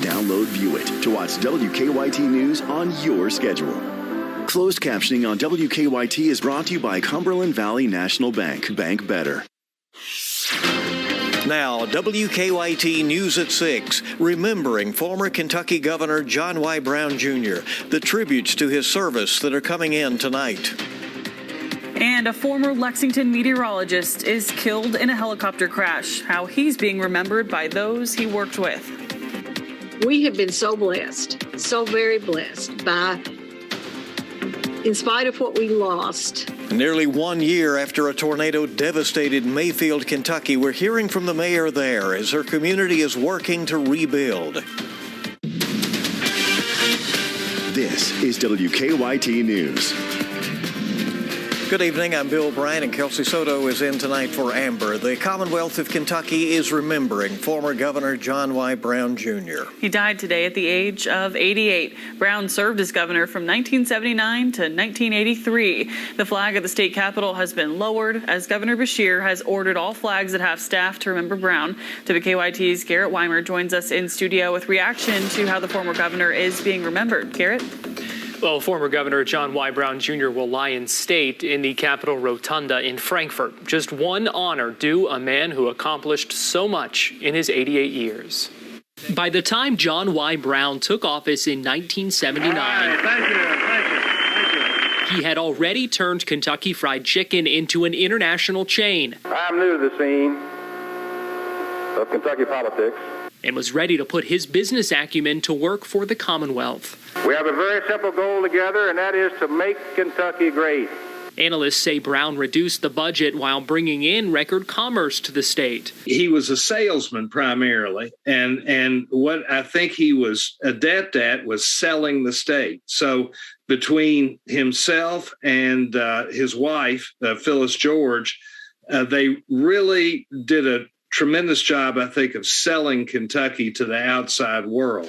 Download View It to watch WKYT News on your schedule. Closed captioning on WKYT is brought to you by Cumberland Valley National Bank. Bank better. Now, WKYT News at 6, remembering former Kentucky Governor John Y. Brown Jr., the tributes to his service that are coming in tonight. And a former Lexington meteorologist is killed in a helicopter crash. How he's being remembered by those he worked with. We have been so blessed, so very blessed by, in spite of what we lost. Nearly 1 year after a tornado devastated Mayfield, Kentucky, we're hearing from the mayor there as her community is working to rebuild. This is WKYT News. Good evening, I'm Bill Bryant, and Kelsey Soto is in tonight for Amber. The Commonwealth of Kentucky is remembering former Governor John Y. Brown Jr. He died today at the age of 88. Brown served as governor from 1979 to 1983. The flag of the state capitol has been lowered as Governor Beshear has ordered all flags that have staff to remember Brown. WKYT's Garrett Weimer joins us in studio with reaction to how the former governor is being remembered. Garrett? Well, former Governor John Y. Brown Jr. will lie in state in the Capitol Rotunda in Frankfort. Just one honor due a man who accomplished so much in his 88 years. By the time John Y. Brown took office in 1979, he had already turned Kentucky Fried Chicken into an international chain. I'm new to the scene of Kentucky politics and was ready to put his business acumen to work for the Commonwealth. We have a very simple goal together, and that is to make Kentucky great. Analysts say Brown reduced the budget while bringing in record commerce to the state. He was a salesman primarily, and what I think he was adept at was selling the state. So between himself and his wife, Phyllis George, they really did a tremendous job, I think, of selling Kentucky to the outside world.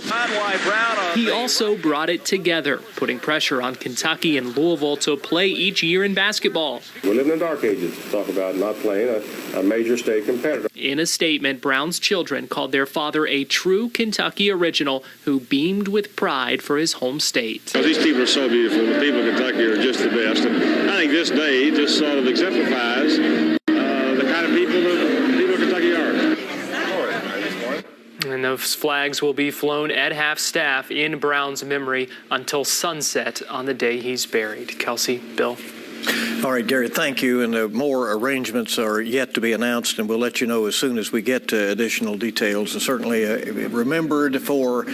He also brought it together, putting pressure on Kentucky and Louisville to play each year in basketball. We're living in the dark ages. Talk about not playing a major state competitor. In a statement, Brown's children called their father a true Kentucky original who beamed with pride for his home state. These people are so beautiful. The people of Kentucky are just the best. And I think this day just sort of exemplifies the kind of people that Kentucky are. And those flags will be flown at half-staff in Brown's memory until sunset on the day he's buried. Kelsey, Bill. All right, Gary, thank you. And more arrangements are yet to be announced, and we'll let you know as soon as we get additional details. And certainly remembered for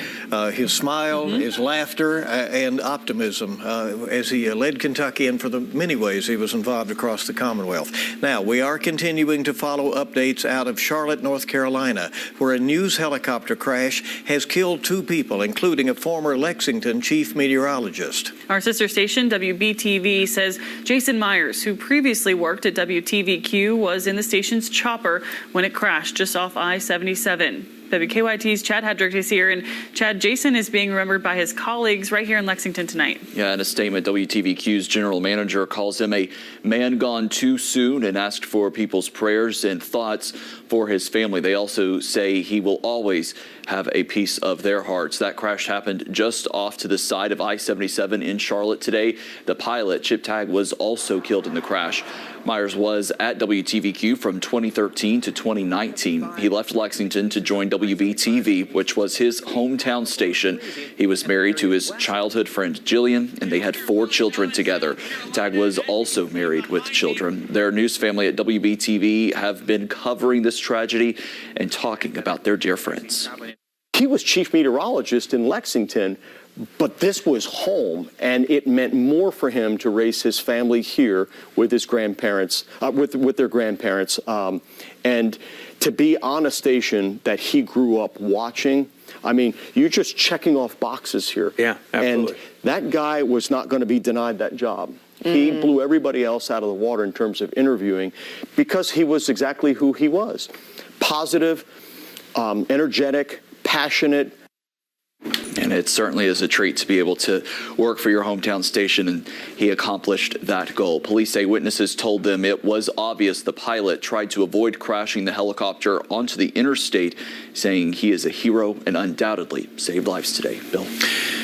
his smile, his laughter, and optimism as he led Kentucky, and for the many ways he was involved across the Commonwealth. Now, we are continuing to follow updates out of Charlotte, North Carolina, where a news helicopter crash has killed 2 people, including a former Lexington chief meteorologist. Our sister station, WBTV, says Jason Myers, who previously worked at WTVQ, was in the station's chopper when it crashed just off I-77. WKYT's Chad Hedrick is here, and Chad, Jason is being remembered by his colleagues right here in Lexington tonight. Yeah, in a statement, WTVQ's general manager calls him a man gone too soon and asked for people's prayers and thoughts for his family. They also say he will always have a piece of their hearts. That crash happened just off to the side of I-77 in Charlotte today. The pilot, Chip Tagg, was also killed in the crash. Myers was at WTVQ from 2013 to 2019. He left Lexington to join WBTV, which was his hometown station. He was married to his childhood friend Jillian, and they had 4 children together. Tagg was also married with children. Their news family at WBTV have been covering this tragedy and talking about their dear friends. He was chief meteorologist in Lexington, but this was home, and it meant more for him to raise his family here with his grandparents, with their grandparents, and to be on a station that he grew up watching. I mean, you're just checking off boxes here. Yeah, absolutely. And that guy was not going to be denied that job. He blew everybody else out of the water in terms of interviewing because he was exactly who he was. Positive, energetic, passionate. And it certainly is a treat to be able to work for your hometown station, and he accomplished that goal. Police say witnesses told them it was obvious the pilot tried to avoid crashing the helicopter onto the interstate, saying he is a hero and undoubtedly saved lives today. Bill.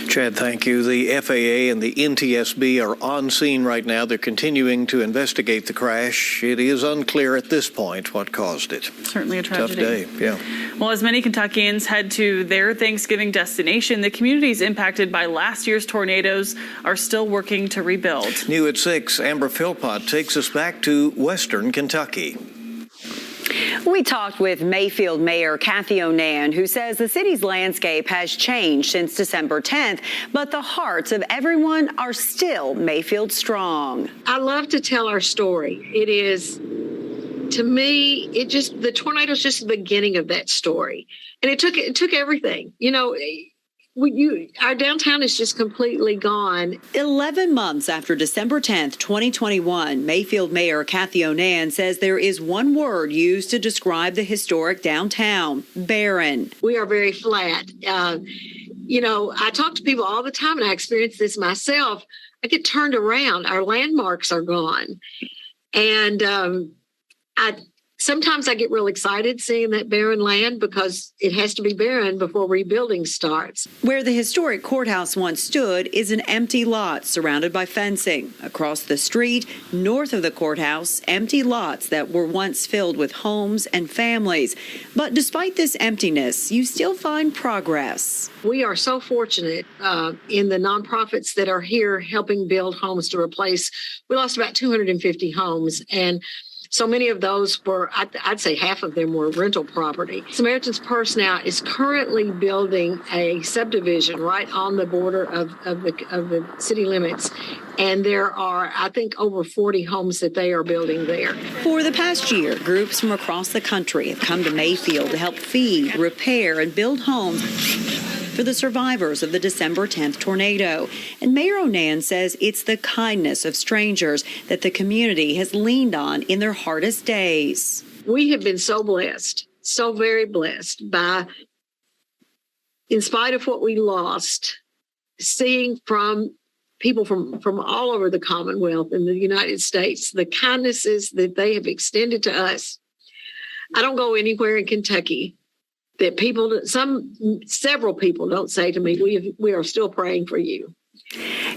Chad, thank you. The FAA and the NTSB are on scene right now. They're continuing to investigate the crash. It is unclear at this point what caused it. Certainly a tragedy. Tough day, yeah. Well, as many Kentuckians head to their Thanksgiving destination, the communities impacted by last year's tornadoes are still working to rebuild. New at 6, Amber Philpott takes us back to Western Kentucky. We talked with Mayfield Mayor Kathy Onan, who says the city's landscape has changed since December 10th, but the hearts of everyone are still Mayfield strong. I love to tell our story. It is, to me, the tornado's just the beginning of that story. And it took everything. You know, our downtown is just completely gone. 11 months after December 10th, 2021, Mayfield Mayor Kathy Onan says there is one word used to describe the historic downtown: barren. We are very flat. You know, I talk to people all the time, and I experience this myself. I get turned around. Our landmarks are gone. And sometimes I get real excited seeing that barren land because it has to be barren before rebuilding starts. Where the historic courthouse once stood is an empty lot surrounded by fencing. Across the street, north of the courthouse, empty lots that were once filled with homes and families. But despite this emptiness, you still find progress. We are so fortunate in the nonprofits that are here helping build homes to replace. We lost about 250 homes, and so many of those were, I'd say half of them were rental property. Samaritan's Purse now is currently building a subdivision right on the border of the city limits. And there are, I think, over 40 homes that they are building there. For the past year, groups from across the country have come to Mayfield to help feed, repair, and build homes for the survivors of the December 10th tornado. And Mayor Onan says it's the kindness of strangers that the community has leaned on in their hardest days. We have been so blessed, so very blessed by, in spite of what we lost, seeing from people from all over the Commonwealth and the United States, the kindnesses that they have extended to us. I don't go anywhere in Kentucky that several people don't say to me, we are still praying for you.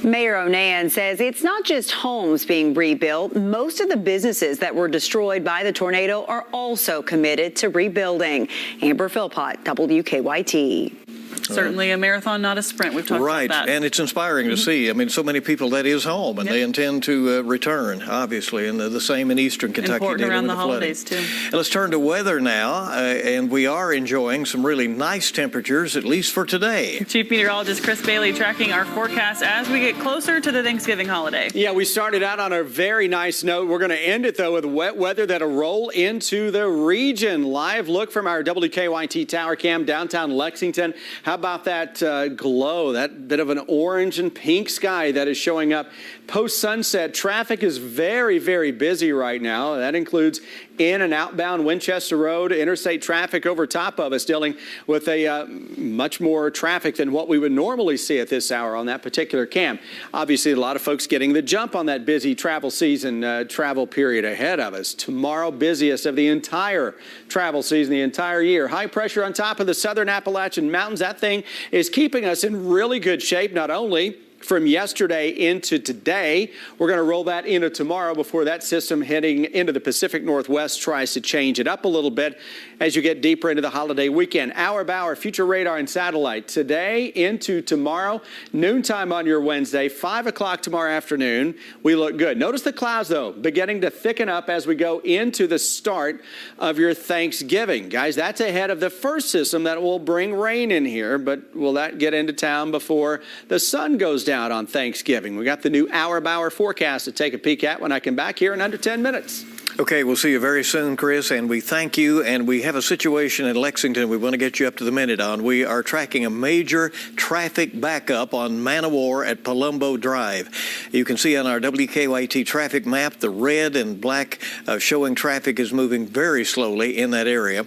Mayor Onan says it's not just homes being rebuilt. Most of the businesses that were destroyed by the tornado are also committed to rebuilding. Amber Philpott, WKYT. Certainly a marathon, not a sprint. We've talked about that. Right, and it's inspiring to see. I mean, so many people, that is home, and they intend to return, obviously, and the same in eastern Kentucky. Important around the holidays, too. And let's turn to weather now, and we are enjoying some really nice temperatures, at least for today. Chief Meteorologist Chris Bailey tracking our forecast as we get closer to the Thanksgiving holiday. Yeah, we started out on a very nice note. We're going to end it, though, with wet weather that'll roll into the region. Live look from our WKYT tower cam downtown Lexington. How about that glow, that bit of an orange and pink sky that is showing up post-sunset? Traffic is very, very busy right now. That includes in and outbound Winchester Road, interstate traffic over top of us, dealing with a much more traffic than what we would normally see at this hour on that particular cam. Obviously, a lot of folks getting the jump on that busy travel season, travel period ahead of us. Tomorrow, busiest of the entire travel season, the entire year. High pressure on top of the southern Appalachian Mountains. That thing is keeping us in really good shape, not only from yesterday into today. We're going to roll that into tomorrow before that system heading into the Pacific Northwest tries to change it up a little bit as you get deeper into the holiday weekend. Hour by hour, future radar and satellite today into tomorrow, noontime on your Wednesday, 5 o'clock tomorrow afternoon. We look good. Notice the clouds, though, beginning to thicken up as we go into the start of your Thanksgiving. Guys, that's ahead of the first system that will bring rain in here, but will that get into town before the sun goes down on Thanksgiving? We got the new hour by hour forecast to take a peek at when I come back here in under 10 minutes. Okay, we'll see you very soon, Chris, and we thank you. And we have a situation in Lexington we want to get you up to the minute on. We are tracking a major traffic backup on Man o' War at Palumbo Drive. You can see on our WKYT traffic map, the red and black showing traffic is moving very slowly in that area.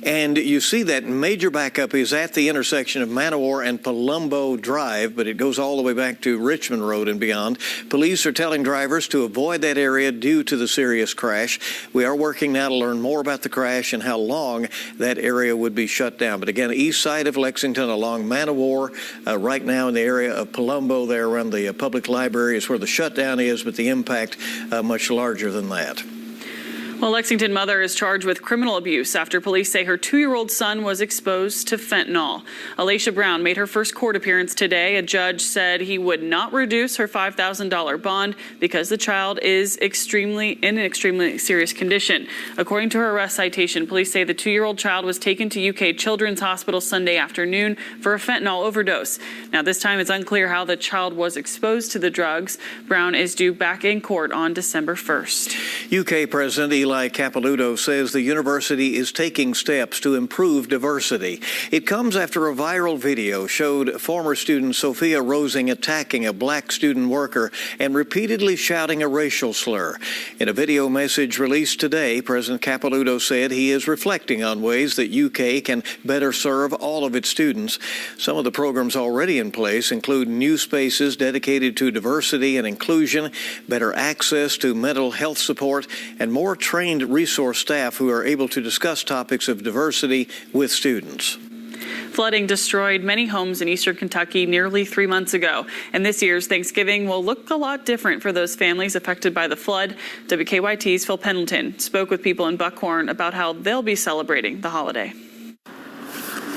And you see that major backup is at the intersection of Man o' War and Palumbo Drive, but it goes all the way back to Richmond Road and beyond. Police are telling drivers to avoid that area due to the serious crash. We are working now to learn more about the crash and how long that area would be shut down. But again, east side of Lexington along Man o' War, right now in the area of Palumbo there around the public library is where the shutdown is, but the impact much larger than that. Well, Lexington mother is charged with criminal abuse after police say her 2-year-old son was exposed to fentanyl. Alicia Brown made her first court appearance today. A judge said he would not reduce her $5,000 bond because the child is in an extremely serious condition. According to her arrest citation, police say the 2-year-old child was taken to UK Children's Hospital Sunday afternoon for a fentanyl overdose. Now, this time it's unclear how the child was exposed to the drugs. Brown is due back in court on December 1st. UK President Eli Capilouto says the university is taking steps to improve diversity. It comes after a viral video showed former student Sophia Rosing attacking a black student worker and repeatedly shouting a racial slur. In a video message released today, President Capilouto said he is reflecting on ways that UK can better serve all of its students. Some of the programs already in place include new spaces dedicated to diversity and inclusion, better access to mental health support, and more trained resource staff who are able to discuss topics of diversity with students. Flooding destroyed many homes in eastern Kentucky nearly 3 months ago, and this year's Thanksgiving will look a lot different for those families affected by the flood. WKYT's Phil Pendleton spoke with people in Buckhorn about how they'll be celebrating the holiday.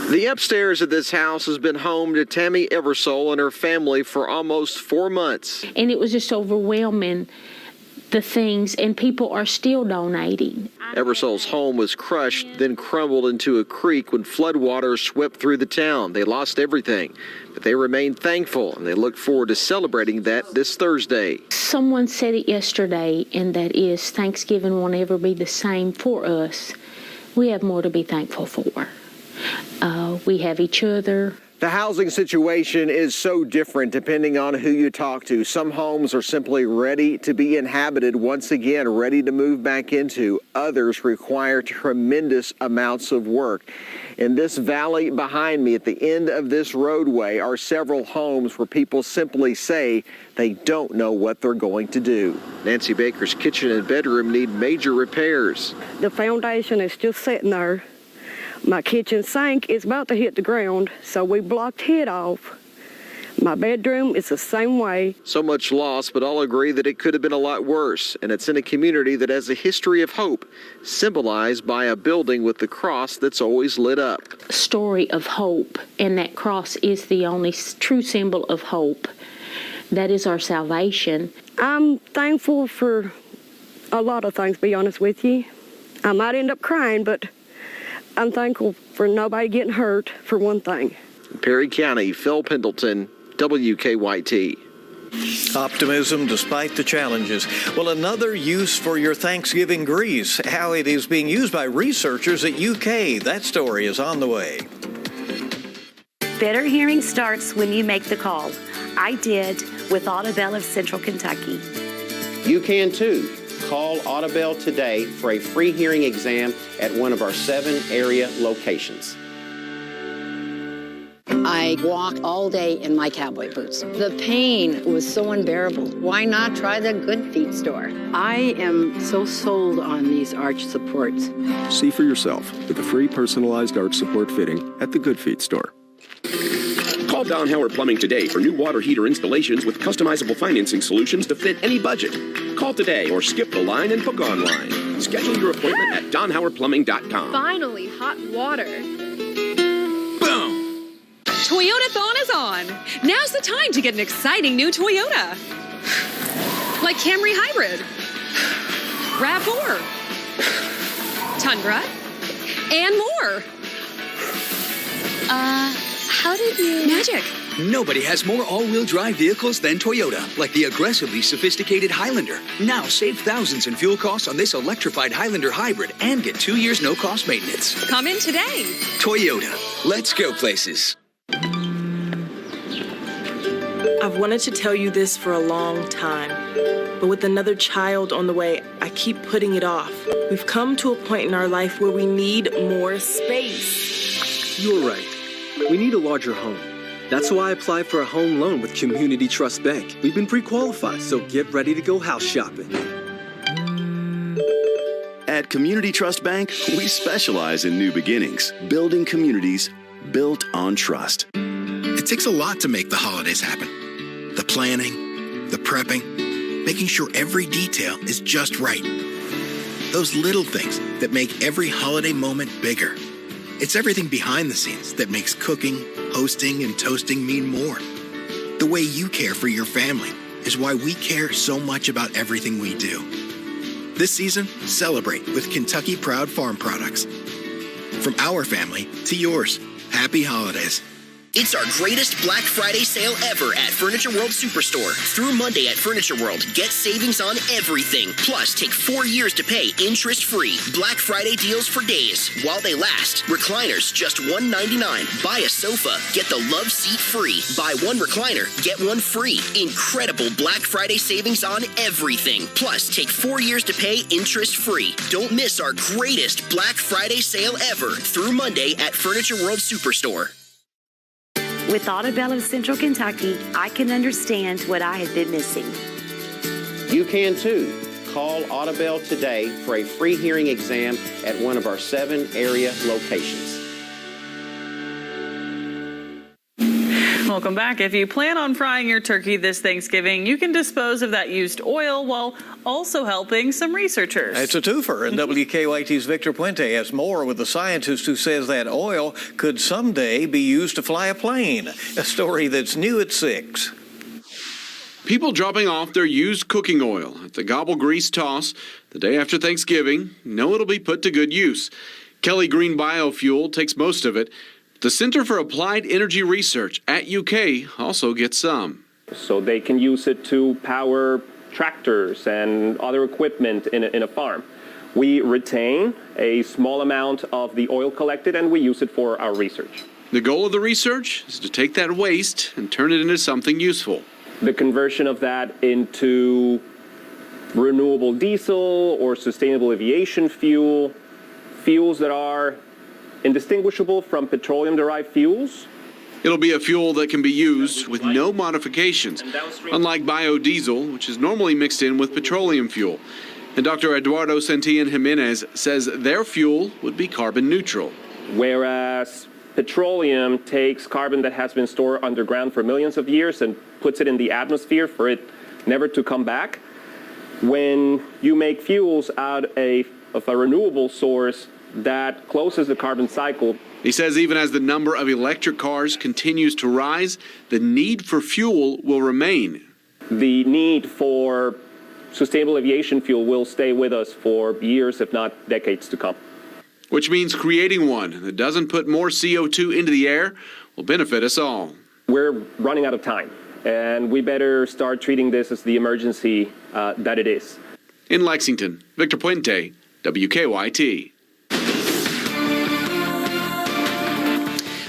The upstairs of this house has been home to Tammy Eversole and her family for almost 4 months. And it was just overwhelming, the things, and people are still donating. Eversole's home was crushed, then crumbled into a creek when floodwaters swept through the town. They lost everything, but they remain thankful, and they look forward to celebrating that this Thursday. Someone said it yesterday, and that is Thanksgiving won't ever be the same for us. We have more to be thankful for. We have each other. The housing situation is so different depending on who you talk to. Some homes are simply ready to be inhabited once again, ready to move back into. Others require tremendous amounts of work. In this valley behind me at the end of this roadway are several homes where people simply say they don't know what they're going to do. Nancy Baker's kitchen and bedroom need major repairs. The foundation is just sitting there. My kitchen sink is about to hit the ground, so we blocked it off. My bedroom is the same way. So much loss, but all agree that it could have been a lot worse. And it's in a community that has a history of hope, symbolized by a building with the cross that's always lit up. Story of hope, and that cross is the only true symbol of hope. That is our salvation. I'm thankful for a lot of things, to be honest with you. I might end up crying, but I'm thankful for nobody getting hurt, for one thing. Perry County, Phil Pendleton, WKYT. Optimism despite the challenges. Well, another use for your Thanksgiving grease, how it is being used by researchers at UK. That story is on the way. Better hearing starts when you make the call. I did with Audibel of Central Kentucky. You can too. Call Audibel today for a free hearing exam at one of our 7 area locations. I walked all day in my cowboy boots. The pain was so unbearable. Why not try the Good Feet store? I am so sold on these arch supports. See for yourself with a free personalized arch support fitting at the Good Feet store. Call Don Howard Plumbing today for new water heater installations with customizable financing solutions to fit any budget. Call today or skip the line and book online. Schedule your appointment at donhowardplumbing.com. Finally, hot water. Boom! Toyotathon is on. Now's the time to get an exciting new Toyota. Like Camry Hybrid, RAV4, Tundra, and more. How did you? Magic. Nobody has more all-wheel drive vehicles than Toyota, like the aggressively sophisticated Highlander. Now save thousands in fuel costs on this electrified Highlander hybrid and get 2 years no-cost maintenance. Come in today. Toyota. Let's go places. I've wanted to tell you this for a long time, but with another child on the way, I keep putting it off. We've come to a point in our life where we need more space. You're right. We need a larger home. That's why I applied for a home loan with Community Trust Bank. We've been pre-qualified, so get ready to go house shopping. At Community Trust Bank, we specialize in new beginnings, building communities built on trust. It takes a lot to make the holidays happen. The planning, the prepping, making sure every detail is just right. Those little things that make every holiday moment bigger. It's everything behind the scenes that makes cooking, hosting, and toasting mean more. The way you care for your family is why we care so much about everything we do. This season, celebrate with Kentucky Proud Farm Products. From our family to yours, happy holidays. It's our greatest Black Friday sale ever at Furniture World Superstore. Through Monday at Furniture World, get savings on everything. Plus, take 4 years to pay interest-free. Black Friday deals for days while they last. Recliners, just $199. Buy a sofa, get the love seat free. Buy one recliner, get one free. Incredible Black Friday savings on everything. Plus, take 4 years to pay interest-free. Don't miss our greatest Black Friday sale ever through Monday at Furniture World Superstore. With Audubell of Central Kentucky, I can understand what I have been missing. You can too. Call Audubell today for a free hearing exam at one of our 7 area locations. Welcome back. If you plan on frying your turkey this Thanksgiving, you can dispose of that used oil while also helping some researchers. It's a twofer, and WKYT's Victor Puente has more with the scientist who says that oil could someday be used to fly a plane. A story that's new at 6. People dropping off their used cooking oil at the Gobble Grease Toss the day after Thanksgiving know it'll be put to good use. Kelly Green Biofuel takes most of it. The Center for Applied Energy Research at UK also gets some. So they can use it to power tractors and other equipment in a farm. We retain a small amount of the oil collected and we use it for our research. The goal of the research is to take that waste and turn it into something useful. The conversion of that into renewable diesel or sustainable aviation fuel, fuels that are indistinguishable from petroleum-derived fuels. It'll be a fuel that can be used with no modifications, unlike biodiesel, which is normally mixed in with petroleum fuel. And Dr. Eduardo Santillan Jimenez says their fuel would be carbon neutral. Whereas petroleum takes carbon that has been stored underground for millions of years and puts it in the atmosphere for it never to come back. When you make fuels out of a renewable source, that closes the carbon cycle. He says even as the number of electric cars continues to rise, the need for fuel will remain. The need for sustainable aviation fuel will stay with us for years, if not decades to come. Which means creating one that doesn't put more CO2 into the air will benefit us all. We're running out of time, and we better start treating this as the emergency that it is. In Lexington, Victor Puente, WKYT.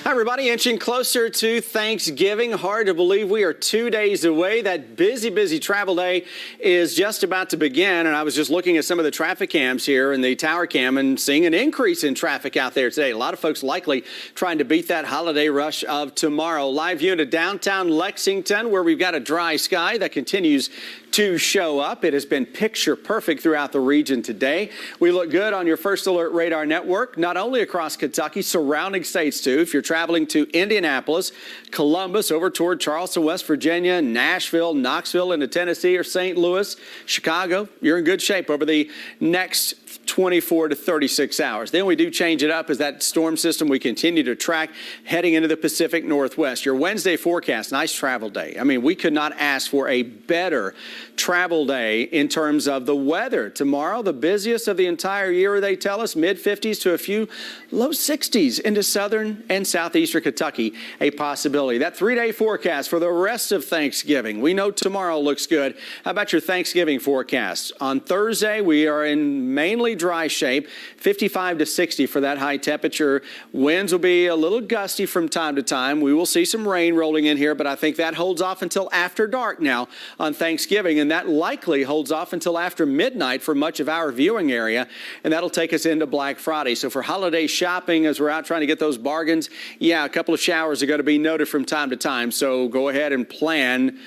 Hi, everybody. Inching closer to Thanksgiving. Hard to believe we are 2 days away. That busy travel day is just about to begin. And I was just looking at some of the traffic cams here in the tower cam and seeing an increase in traffic out there today. A lot of folks likely trying to beat that holiday rush of tomorrow. Live view into downtown Lexington, where we've got a dry sky that continues to show up. It has been picture perfect throughout the region today. We look good on your First Alert Radar Network, not only across Kentucky, surrounding states too. If you're traveling to Indianapolis, Columbus, over toward Charleston, West Virginia, Nashville, Knoxville into Tennessee, or St. Louis, Chicago, you're in good shape over the next 24 to 36 hours. Then we do change it up as that storm system we continue to track heading into the Pacific Northwest. Your Wednesday forecast, nice travel day. I mean, we could not ask for a better travel day in terms of the weather. Tomorrow, the busiest of the entire year, they tell us, mid-50s to a few low 60s into southern and southeastern Kentucky, a possibility. That 3-day forecast for the rest of Thanksgiving. We know tomorrow looks good. How about your Thanksgiving forecast? On Thursday, we are in mainly dry shape, 55 to 60 for that high temperature. Winds will be a little gusty from time to time. We will see some rain rolling in here, but I think that holds off until after dark now on Thanksgiving, and that likely holds off until after midnight for much of our viewing area, and that'll take us into Black Friday. So for holiday shopping, as we're out trying to get those bargains, yeah, a couple of showers are going to be noted from time to time, so go ahead and plan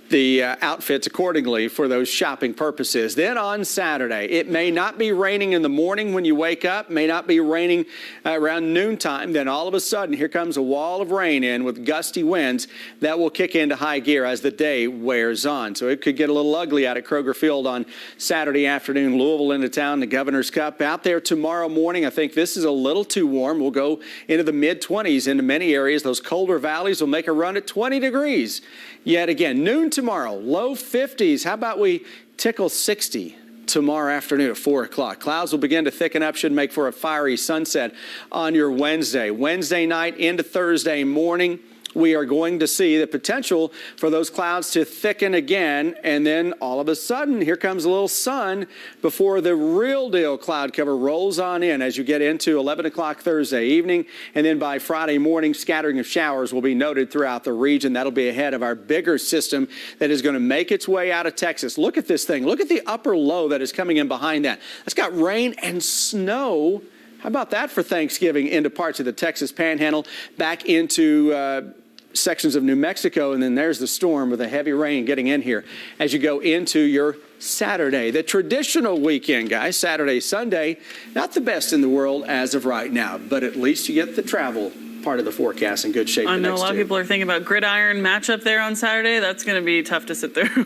the outfits accordingly for those shopping purposes. Then on Saturday, it may not be raining in the morning when you wake up, may not be raining around noontime. Then all of a sudden, here comes a wall of rain in with gusty winds that will kick into high gear as the day wears on. So it could get a little ugly out at Kroger Field on Saturday afternoon. Louisville into town, the Governor's Cup out there tomorrow morning. I think this is a little too warm. We'll go into the mid-20s into many areas. Those colder valleys will make a run at 20 degrees. Yet again, noon tomorrow, low 50s. How about we tickle 60 tomorrow afternoon at 4 o'clock? Clouds will begin to thicken up, should make for a fiery sunset on your Wednesday. Wednesday night into Thursday morning, we are going to see the potential for those clouds to thicken again, and then all of a sudden, here comes a little sun before the real deal cloud cover rolls on in as you get into 11 o'clock Thursday evening, and then by Friday morning, scattering of showers will be noted throughout the region. That'll be ahead of our bigger system that is going to make its way out of Texas. Look at this thing. Look at the upper low that is coming in behind that. That's got rain and snow. How about that for Thanksgiving into parts of the Texas Panhandle, back into sections of New Mexico, and then there's the storm with the heavy rain getting in here as you go into your Saturday. The traditional weekend, guys, Saturday, Sunday, not the best in the world as of right now, but at least you get the travel part of the forecast in good shape. I know a lot of people are thinking about gridiron matchup there on Saturday. That's going to be tough to sit through.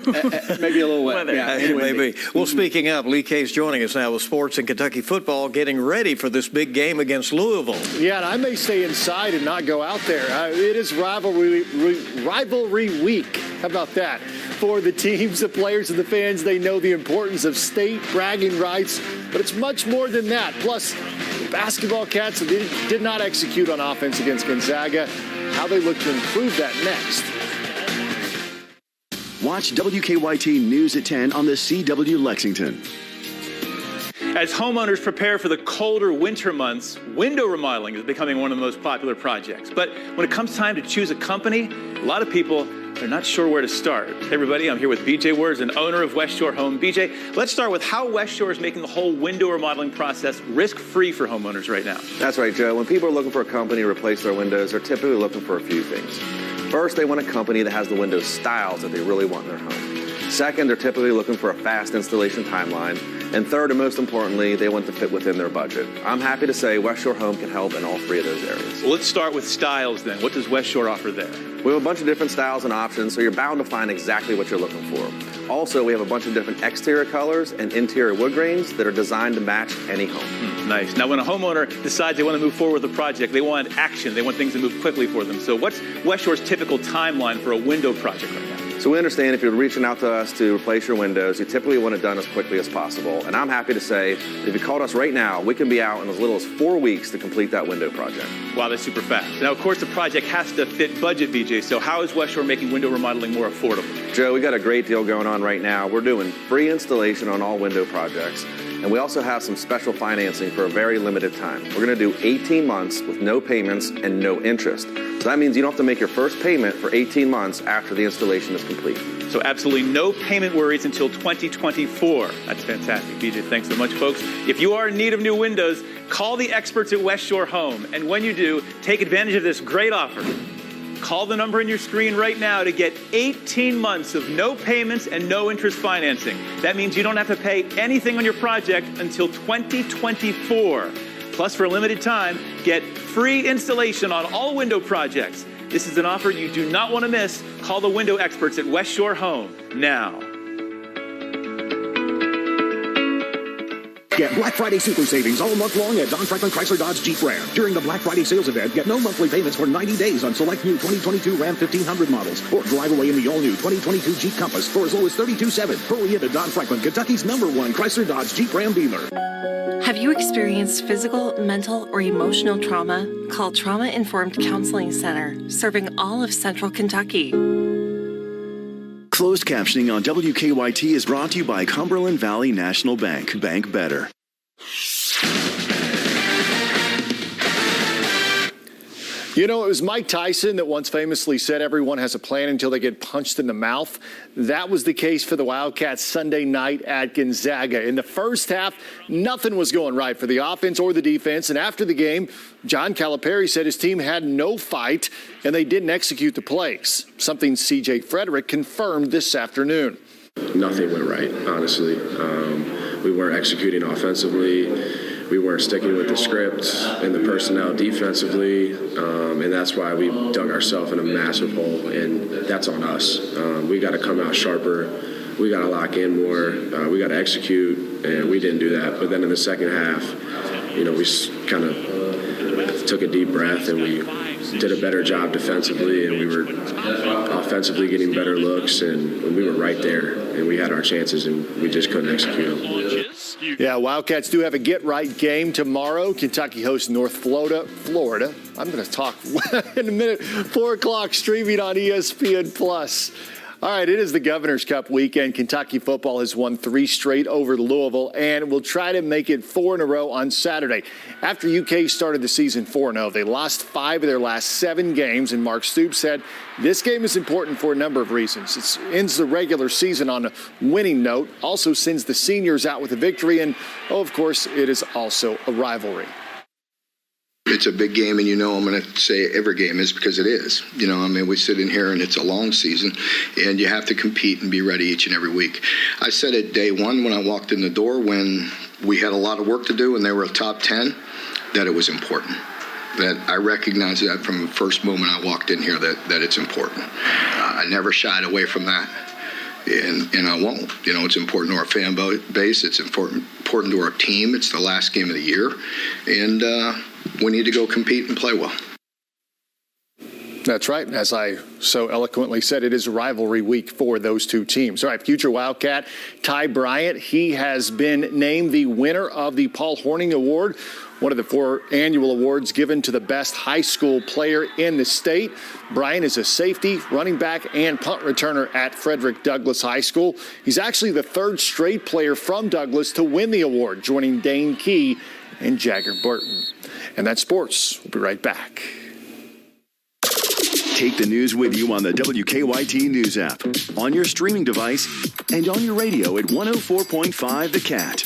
Maybe a little wet. Yeah, it may be. Well, speaking of, Lee Kay's joining us now with sports and Kentucky football, getting ready for this big game against Louisville. Yeah, and I may stay inside and not go out there. It is rivalry week. How about that? For the teams, the players, and the fans, they know the importance of state bragging rights, but it's much more than that. Plus, the basketball Cats did not execute on offense against Gonzaga. How they look to improve that next. Watch WKYT News at 10 on the CW Lexington. As homeowners prepare for the colder winter months, window remodeling is becoming one of the most popular projects. But when it comes time to choose a company, a lot of people are not sure where to start. Hey everybody, I'm here with BJ Words, an owner of West Shore Home. BJ, let's start with how West Shore is making the whole window remodeling process risk-free for homeowners right now. That's right, Joe. When people are looking for a company to replace their windows, they're typically looking for a few things. First, they want a company that has the window styles that they really want in their home. Second, they're typically looking for a fast installation timeline. And third, and most importantly, they want to fit within their budget. I'm happy to say West Shore Home can help in all three of those areas. Well, let's start with styles then. What does West Shore offer there? We have a bunch of different styles and options, so you're bound to find exactly what you're looking for. Also, we have a bunch of different exterior colors and interior wood grains that are designed to match any home. Nice. Now, when a homeowner decides they want to move forward with a project, they want action. They want things to move quickly for them. So what's West Shore's typical timeline for a window project right now? So we understand if you're reaching out to us to replace your windows, you typically want it done as quickly as possible. And I'm happy to say, if you called us right now, we can be out in as little as 4 weeks to complete that window project. Wow, that's super fast. Now, of course, the project has to fit budget, BJ. So how is West Shore making window remodeling more affordable? Joe, we got a great deal going on right now. We're doing free installation on all window projects. And we also have some special financing for a very limited time. We're going to do 18 months with no payments and no interest. So that means you don't have to make your first payment for 18 months after the installation is complete. So absolutely no payment worries until 2024. That's fantastic. BJ, thanks so much, folks. If you are in need of new windows, call the experts at West Shore Home. And when you do, take advantage of this great offer. Call the number on your screen right now to get 18 months of no payments and no interest financing. That means you don't have to pay anything on your project until 2024. Plus, for a limited time, get free installation on all window projects. This is an offer you do not want to miss. Call the window experts at West Shore Home now. Get Black Friday super savings all month long at Don Franklin Chrysler Dodge Jeep Ram. During the Black Friday sales event, get no monthly payments for 90 days on select new 2022 Ram 1500 models. Or drive away in the all-new 2022 Jeep Compass for as low as $32,700. Hurry into Don Franklin, Kentucky's #1 Chrysler Dodge Jeep Ram dealer. Have you experienced physical, mental, or emotional trauma? Call Trauma Informed Counseling Center, serving all of Central Kentucky. Closed captioning on WKYT is brought to you by Cumberland Valley National Bank. Bank better. You know, it was Mike Tyson that once famously said everyone has a plan until they get punched in the mouth. That was the case for the Wildcats Sunday night at Gonzaga. In the first half, nothing was going right for the offense or the defense. And after the game, John Calipari said his team had no fight and they didn't execute the plays, something C.J. Frederick confirmed this afternoon. Nothing went right, honestly. We weren't executing offensively. We weren't sticking with the script and the personnel defensively, and that's why we dug ourselves in a massive hole, and that's on us. We got to come out sharper. We got to lock in more. We got to execute, and we didn't do that. But then in the second half, we kind of took a deep breath, and we did a better job defensively, and we were offensively getting better looks, and we were right there, and we had our chances, and we just couldn't execute them. Yeah, Wildcats do have a get-right game tomorrow. Kentucky hosts North Florida. I'm going to talk in a minute. 4 o'clock streaming on ESPN+. All right, it is the Governor's Cup weekend. Kentucky football has won 3 straight over Louisville and will try to make it 4 in a row on Saturday. After UK started the season 4-0, they lost 5 of their last 7 games, and Mark Stoops said this game is important for a number of reasons. It ends the regular season on a winning note, also sends the seniors out with a victory, and, of course, it is also a rivalry. It's a big game, and I'm going to say every game is because it is. We sit in here, and it's a long season, and you have to compete and be ready each and every week. I said it day one when I walked in the door, when we had a lot of work to do and they were a top 10, that it was important. That I recognized that from the first moment I walked in here, that it's important. I never shied away from that. And I won't. It's important to our fan base. It's important to our team. It's the last game of the year. And we need to go compete and play well. That's right. As I so eloquently said, it is a rivalry week for those two teams. All right, future Wildcat Ty Bryant, he has been named the winner of the Paul Hornung Award, one of the 4 annual awards given to the best high school player in the state. Bryant is a safety, running back, and punt returner at Frederick Douglass High School. He's actually the 3rd straight player from Douglass to win the award, joining Dane Key and Jagger Burton. And that's sports. We'll be right back. Take the news with you on the WKYT News app, on your streaming device, and on your radio at 104.5 The Cat.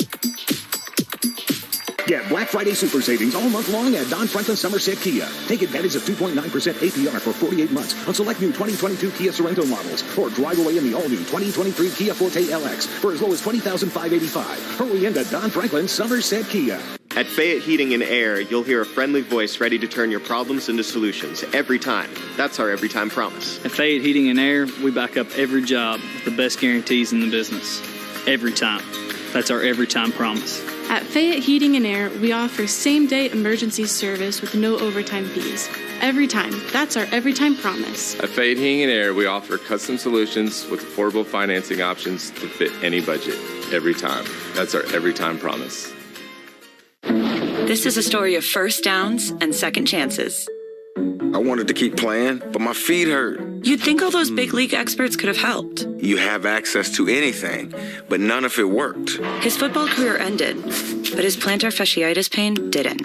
Get Black Friday super savings all month long at Don Franklin Somerset Kia. Take advantage of 2.9% APR for 48 months on select new 2022 Kia Sorento models, or drive away in the all-new 2023 Kia Forte LX for as low as $20,585. Hurry into Don Franklin Somerset Kia. At Fayette Heating and Air, you'll hear a friendly voice ready to turn your problems into solutions every time. That's our every time promise. At Fayette Heating and Air, we back up every job with the best guarantees in the business. Every time. That's our every time promise. At Fayette Heating and Air, we offer same-day emergency service with no overtime fees. Every time. That's our every time promise. At Fayette Heating and Air, we offer custom solutions with affordable financing options to fit any budget. Every time. That's our every time promise. This is a story of first downs and second chances. I wanted to keep playing, but my feet hurt. You'd think all those big league experts could have helped. You have access to anything, but none of it worked. His football career ended, but his plantar fasciitis pain didn't.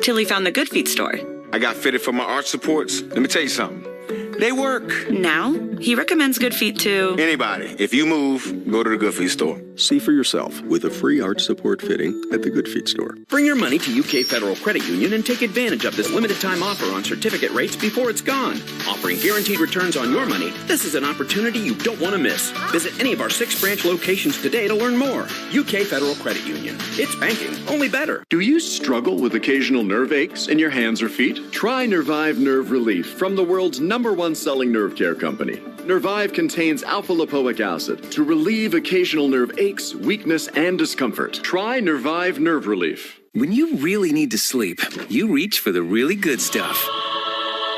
Till he found the Good Feet store. I got fitted for my arch supports. Let me tell you something. They work. Now, he recommends Good Feet to anybody. If you move, go to the Good Feet store. See for yourself with a free arch support fitting at the Good Feet store. Bring your money to UK Federal Credit Union and take advantage of this limited time offer on certificate rates before it's gone. Offering guaranteed returns on your money, this is an opportunity you don't want to miss. Visit any of our 6 branch locations today to learn more. UK Federal Credit Union. It's banking, only better. Do you struggle with occasional nerve aches in your hands or feet? Try Nervive Nerve Relief from the world's #1 selling nerve care company. Nervive contains alpha-lipoic acid to relieve occasional nerve aches, weakness, and discomfort. Try Nervive Nerve Relief. When you really need to sleep, you reach for the really good stuff.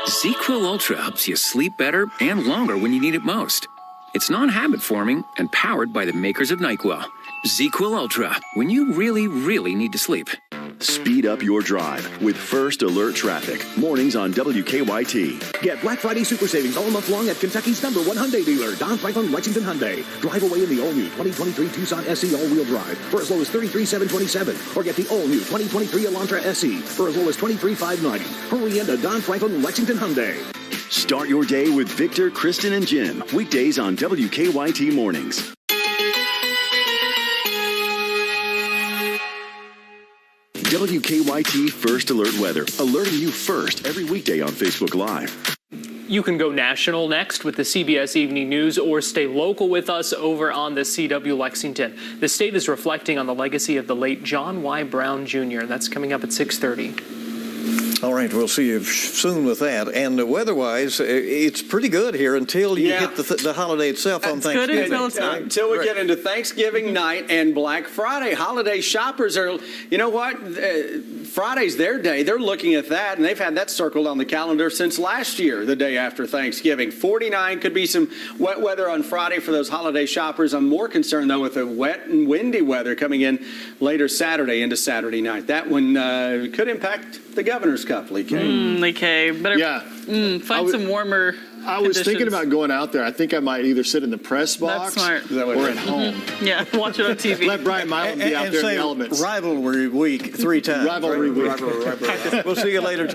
ZzzQuil Ultra helps you sleep better and longer when you need it most. It's non-habit forming and powered by the makers of NyQuil. ZzzQuil Ultra, when you really, really need to sleep. Speed up your drive with First Alert Traffic. Mornings on WKYT. Get Black Friday super savings all month long at Kentucky's #1 Hyundai dealer, Don Franklin Lexington Hyundai. Drive away in the all-new 2023 Tucson SE all-wheel drive for as low as $33,727, or get the all-new 2023 Elantra SE for as low as $23,590. Hurry into Don Franklin Lexington Hyundai. Start your day with Victor, Kristen, and Jim. Weekdays on WKYT Mornings. WKYT First Alert Weather, alerting you first every weekday on Facebook Live. You can go national next with the CBS Evening News or stay local with us over on the CW Lexington. The state is reflecting on the legacy of the late John Y. Brown Jr., and that's coming up at 6:30. All right, we'll see you soon with that. And weather-wise, it's pretty good here until you hit the holiday itself on Thanksgiving. Until we get into Thanksgiving night and Black Friday. Holiday shoppers are, you know what? Friday's their day. They're looking at that, and they've had that circled on the calendar since last year, the day after Thanksgiving. 49 could be some wet weather on Friday for those holiday shoppers. I'm more concerned, though, with the wet and windy weather coming in later Saturday into Saturday night. That one could impact the Governor's Cup, Lee K. Lee K. Better find some warmer I was thinking about going out there. I think I might either sit in the press box or at home. Yeah, watch it on TV. Let Brian Milam be out there in the elements. Rivalry week 3 times. Rivalry week. We'll see you later.